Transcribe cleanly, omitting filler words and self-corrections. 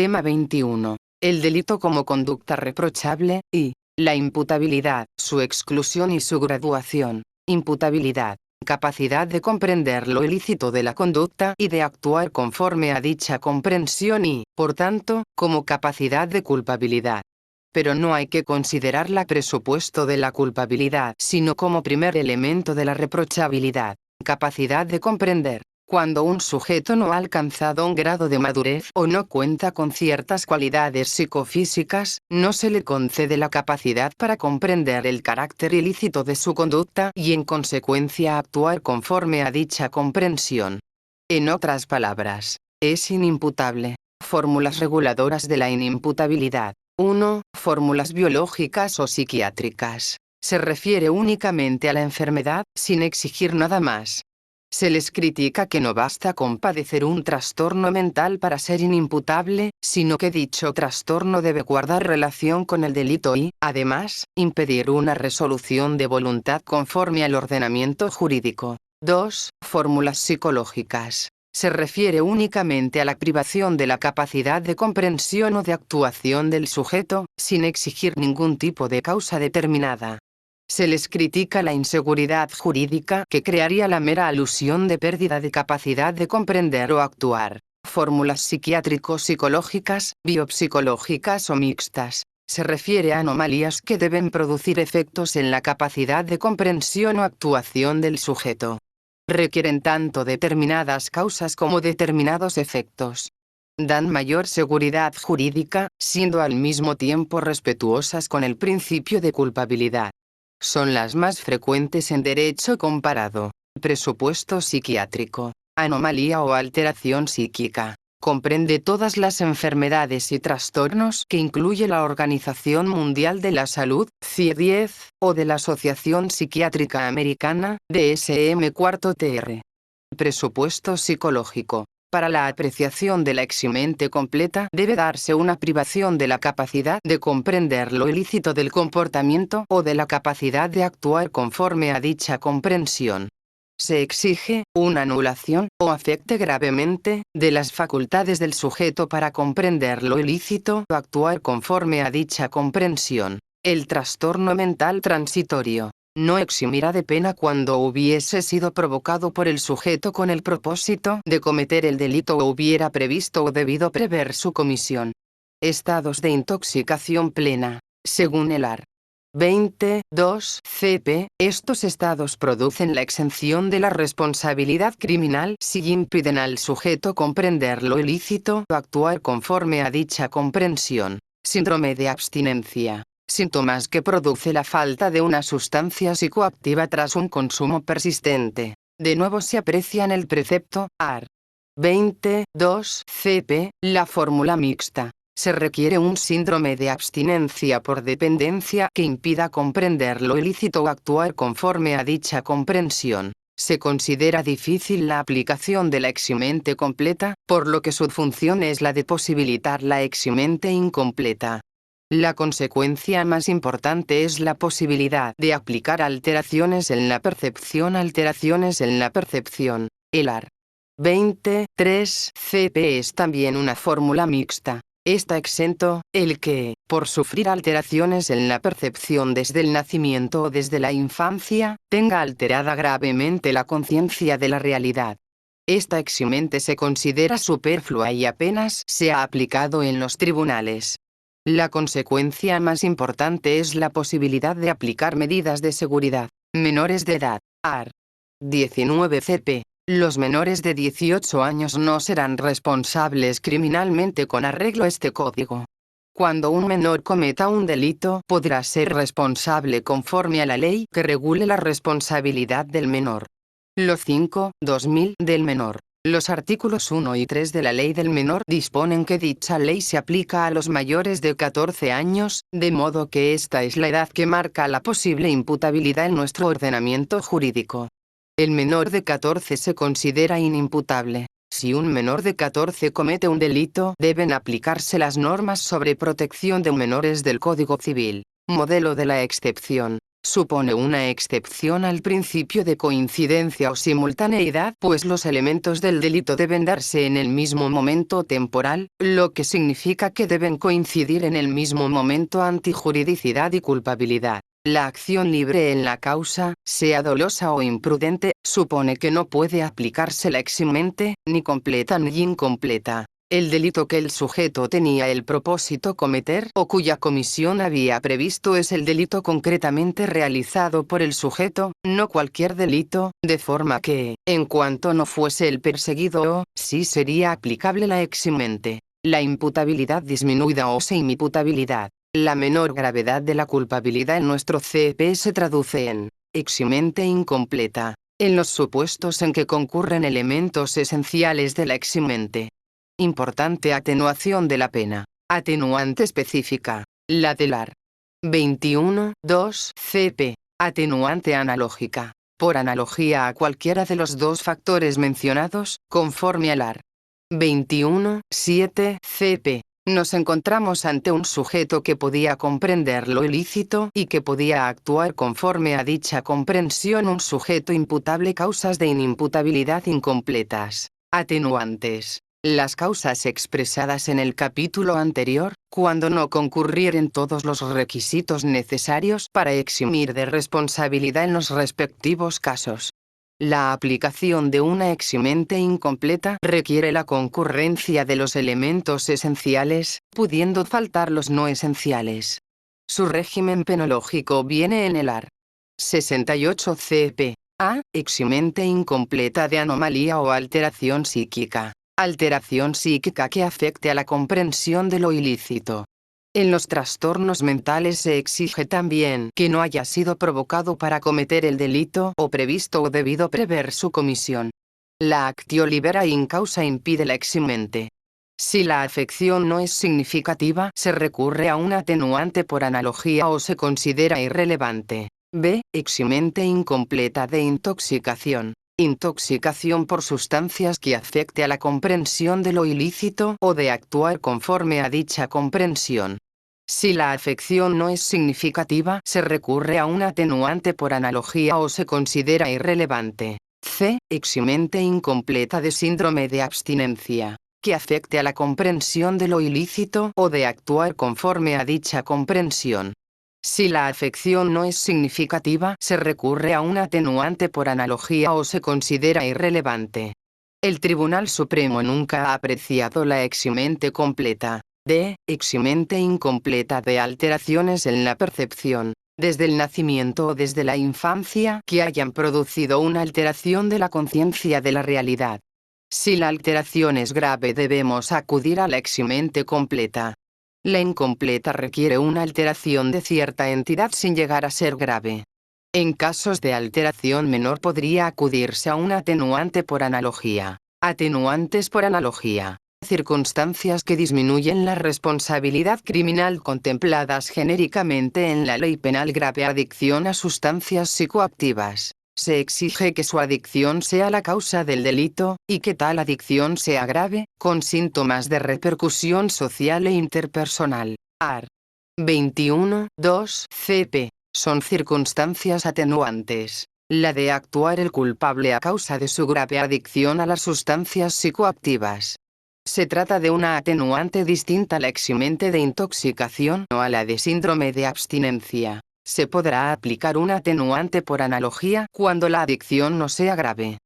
Tema 21. El delito como conducta reprochable, y la imputabilidad, su exclusión y su graduación. Imputabilidad. Capacidad de comprender lo ilícito de la conducta y de actuar conforme a dicha comprensión y, por tanto, como capacidad de culpabilidad. Pero no hay que considerarla presupuesto de la culpabilidad, sino como primer elemento de la reprochabilidad. Capacidad de comprender. Cuando un sujeto no ha alcanzado un grado de madurez o no cuenta con ciertas cualidades psicofísicas, no se le concede la capacidad para comprender el carácter ilícito de su conducta y en consecuencia actuar conforme a dicha comprensión. En otras palabras, es inimputable. Fórmulas reguladoras de la inimputabilidad. 1. Fórmulas biológicas o psiquiátricas. Se refiere únicamente a la enfermedad, sin exigir nada más. Se les critica que no basta con padecer un trastorno mental para ser inimputable, sino que dicho trastorno debe guardar relación con el delito y, además, impedir una resolución de voluntad conforme al ordenamiento jurídico. 2. Fórmulas psicológicas. Se refiere únicamente a la privación de la capacidad de comprensión o de actuación del sujeto, sin exigir ningún tipo de causa determinada. Se les critica la inseguridad jurídica que crearía la mera alusión de pérdida de capacidad de comprender o actuar. Fórmulas psiquiátrico-psicológicas, biopsicológicas o mixtas. Se refiere a anomalías que deben producir efectos en la capacidad de comprensión o actuación del sujeto. Requieren tanto determinadas causas como determinados efectos. Dan mayor seguridad jurídica, siendo al mismo tiempo respetuosas con el principio de culpabilidad. Son las más frecuentes en derecho comparado. Presupuesto psiquiátrico. Anomalía o alteración psíquica. Comprende todas las enfermedades y trastornos que incluye la Organización Mundial de la Salud, CIE-10, o de la Asociación Psiquiátrica Americana, DSM-4-TR. Presupuesto psicológico. Para la apreciación de la eximente completa debe darse una privación de la capacidad de comprender lo ilícito del comportamiento o de la capacidad de actuar conforme a dicha comprensión. Se exige una anulación, o afecte gravemente, de las facultades del sujeto para comprender lo ilícito o actuar conforme a dicha comprensión. El trastorno mental transitorio no eximirá de pena cuando hubiese sido provocado por el sujeto con el propósito de cometer el delito o hubiera previsto o debido prever su comisión. Estados de intoxicación plena. Según el art. 22 CP, estos estados producen la exención de la responsabilidad criminal si impiden al sujeto comprender lo ilícito o actuar conforme a dicha comprensión. Síndrome de abstinencia. Síntomas que produce la falta de una sustancia psicoactiva tras un consumo persistente. De nuevo se aprecia en el precepto, art. 22 CP, la fórmula mixta. Se requiere un síndrome de abstinencia por dependencia que impida comprender lo ilícito o actuar conforme a dicha comprensión. Se considera difícil la aplicación de la eximente completa, por lo que su función es la de posibilitar la eximente incompleta. La consecuencia más importante es la posibilidad de aplicar alteraciones en la percepción. El art. 23 CP es también una fórmula mixta. Está exento el que, por sufrir alteraciones en la percepción desde el nacimiento o desde la infancia, tenga alterada gravemente la conciencia de la realidad. Esta eximente se considera superflua y apenas se ha aplicado en los tribunales. La consecuencia más importante es la posibilidad de aplicar medidas de seguridad. Menores de edad. Art. 19 CP. Los menores de 18 años no serán responsables criminalmente con arreglo a este código. Cuando un menor cometa un delito, podrá ser responsable conforme a la ley que regule la responsabilidad del menor. Los 5.2000 del menor. Los artículos 1 y 3 de la Ley del Menor disponen que dicha ley se aplica a los mayores de 14 años, de modo que esta es la edad que marca la posible imputabilidad en nuestro ordenamiento jurídico. El menor de 14 se considera inimputable. Si un menor de 14 comete un delito, deben aplicarse las normas sobre protección de menores del Código Civil. Modelo de la excepción. supone una excepción al principio de coincidencia o simultaneidad, pues los elementos del delito deben darse en el mismo momento temporal, lo que significa que deben coincidir en el mismo momento antijuridicidad y culpabilidad. La acción libre en la causa, sea dolosa o imprudente, supone que no puede aplicarse la eximente, ni completa ni incompleta. El delito que el sujeto tenía el propósito cometer o cuya comisión había previsto es el delito concretamente realizado por el sujeto, no cualquier delito, de forma que, en cuanto no fuese el perseguido sí sería aplicable la eximente. La imputabilidad disminuida o semi-imputabilidad. La menor gravedad de la culpabilidad en nuestro CP se traduce en eximente incompleta, en los supuestos en que concurren elementos esenciales de la eximente. Importante atenuación de la pena. Atenuante específica. La del art. 21.2 CP. Atenuante analógica. Por analogía a cualquiera de los dos factores mencionados, conforme al art. 21.7 CP. Nos encontramos ante un sujeto que podía comprender lo ilícito y que podía actuar conforme a dicha comprensión, un sujeto imputable. Causas de inimputabilidad incompletas. Atenuantes. Las causas expresadas en el capítulo anterior, cuando no concurrieren todos los requisitos necesarios para eximir de responsabilidad en los respectivos casos. La aplicación de una eximente incompleta requiere la concurrencia de los elementos esenciales, pudiendo faltar los no esenciales. Su régimen penológico viene en el art. 68 CP. A. Eximente incompleta de anomalía o alteración psíquica. Alteración psíquica que afecte a la comprensión de lo ilícito. En los trastornos mentales se exige también que no haya sido provocado para cometer el delito o previsto o debido prever su comisión. La actio libera in causa impide la eximente. Si la afección no es significativa, se recurre a un atenuante por analogía o se considera irrelevante. B. Eximente incompleta de intoxicación. Intoxicación por sustancias que afecte a la comprensión de lo ilícito o de actuar conforme a dicha comprensión. Si la afección no es significativa, se recurre a un atenuante por analogía o se considera irrelevante. C. Eximente incompleta de síndrome de abstinencia, que afecte a la comprensión de lo ilícito o de actuar conforme a dicha comprensión. Si la afección no es significativa, se recurre a un atenuante por analogía o se considera irrelevante. El Tribunal Supremo nunca ha apreciado la eximente completa. D. Eximente incompleta de alteraciones en la percepción, desde el nacimiento o desde la infancia, que hayan producido una alteración de la conciencia de la realidad. Si la alteración es grave, debemos acudir a la eximente completa. La incompleta requiere una alteración de cierta entidad sin llegar a ser grave. En casos de alteración menor podría acudirse a un atenuante por analogía. Atenuantes por analogía. Circunstancias que disminuyen la responsabilidad criminal contempladas genéricamente en la ley penal grave. Adicción a sustancias psicoactivas. Se exige que su adicción sea la causa del delito, y que tal adicción sea grave, con síntomas de repercusión social e interpersonal. Art. 21.2 CP. Son circunstancias atenuantes. La de actuar el culpable a causa de su grave adicción a las sustancias psicoactivas. Se trata de una atenuante distinta a la eximente de intoxicación o a la de síndrome de abstinencia. Se podrá aplicar un atenuante por analogía cuando la adicción no sea grave.